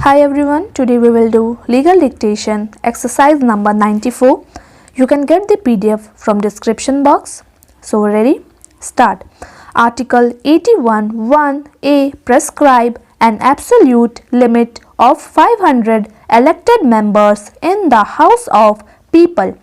Hi everyone, today we will do legal dictation exercise number 94. You can get the PDF from description box. So ready? Start. Article 81(1)(a) prescribe an absolute limit of 500 elected members in the House of People.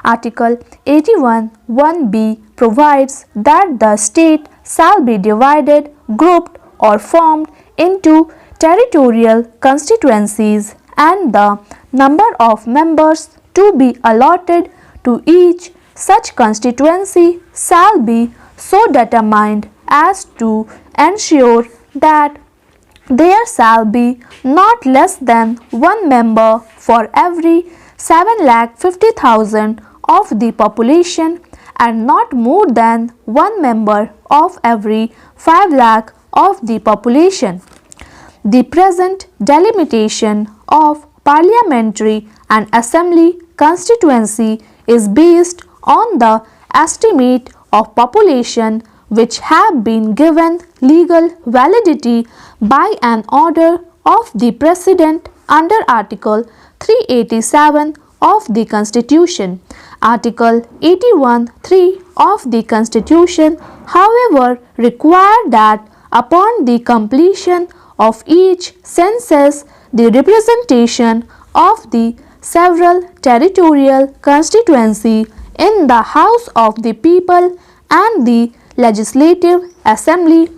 Article 81(1)(b) provides that the state shall be divided, grouped or formed into territorial constituencies and the number of members to be allotted to each such constituency shall be so determined as to ensure that there shall be not less than one member for every 7,50,000 of the population and not more than one member of every 5 lakh of the population. The present delimitation of parliamentary and assembly constituency is based on the estimate of population which have been given legal validity by an order of the President under Article 387 of the Constitution. Article 81(3) of the Constitution, however, require that upon the completion of each census, the representation of the several territorial constituency in the House of the People and the Legislative Assembly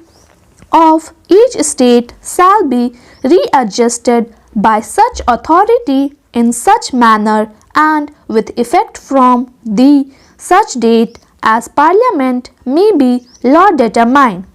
of each state shall be readjusted by such authority in such manner and with effect from the such date as Parliament may be law determined.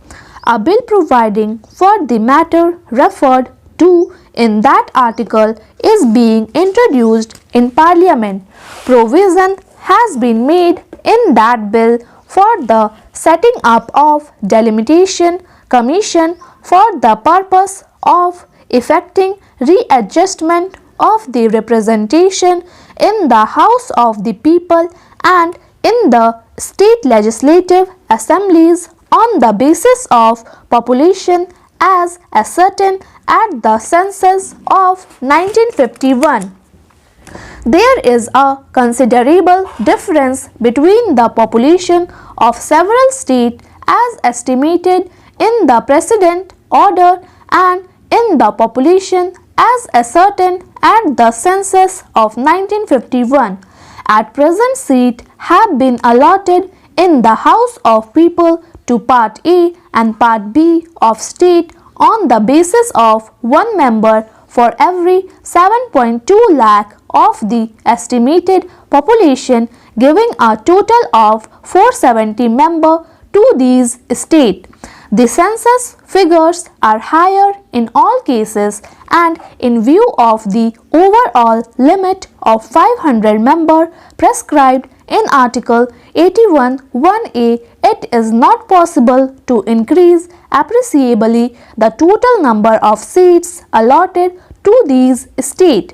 A bill providing for the matter referred to in that article is being introduced in Parliament. Provision has been made in that bill for the setting up of delimitation commission for the purpose of effecting readjustment of the representation in the House of the People and in the state legislative assemblies on the basis of population as ascertained at the census of 1951. There is a considerable difference between the population of several states as estimated in the precedent order and in the population as ascertained at the census of 1951. At present, seats have been allotted in the House of People to Part A and Part B of state on the basis of one member for every 7.2 lakh of the estimated population, giving a total of 470 members to these states. The census figures are higher in all cases, and in view of the overall limit of 500 members prescribed in Article 81(1)(a), it is not possible to increase appreciably the total number of seats allotted to these states.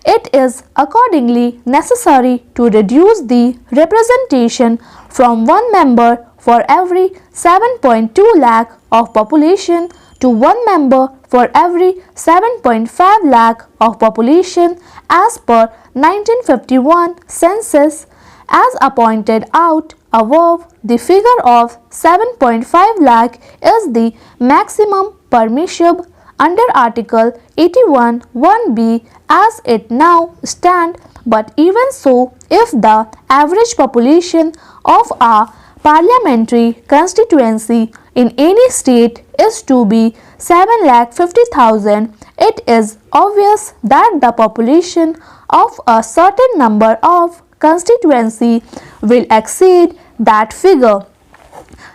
It is accordingly necessary to reduce the representation from one member for every 7.2 lakh of population to one member for every 7.5 lakh of population as per 1951 census. As appointed out above, the figure of 7.5 lakh is the maximum permissible under Article 81(1)(b) as it now stands, but even so, if the average population of a parliamentary constituency in any state is to be 7,50,000, it is obvious that the population of a certain number of constituency will exceed that figure.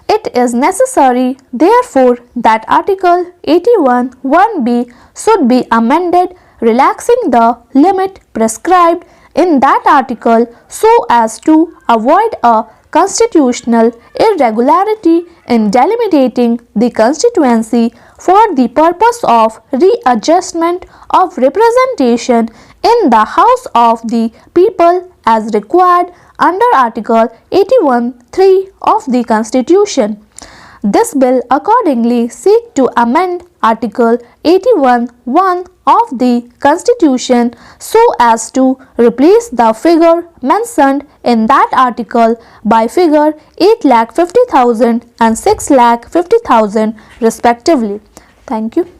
It is necessary, therefore, that Article 81(1)(b) should be amended, relaxing the limit prescribed in that article so as to avoid a constitutional irregularity in delimiting the constituency for the purpose of readjustment of representation in the House of the People as required under Article 81(3) of the Constitution. This bill accordingly seeks to amend Article 81(1) of the Constitution so as to replace the figure mentioned in that article by figure 8,50,000 and 6,50,000 respectively. Thank you.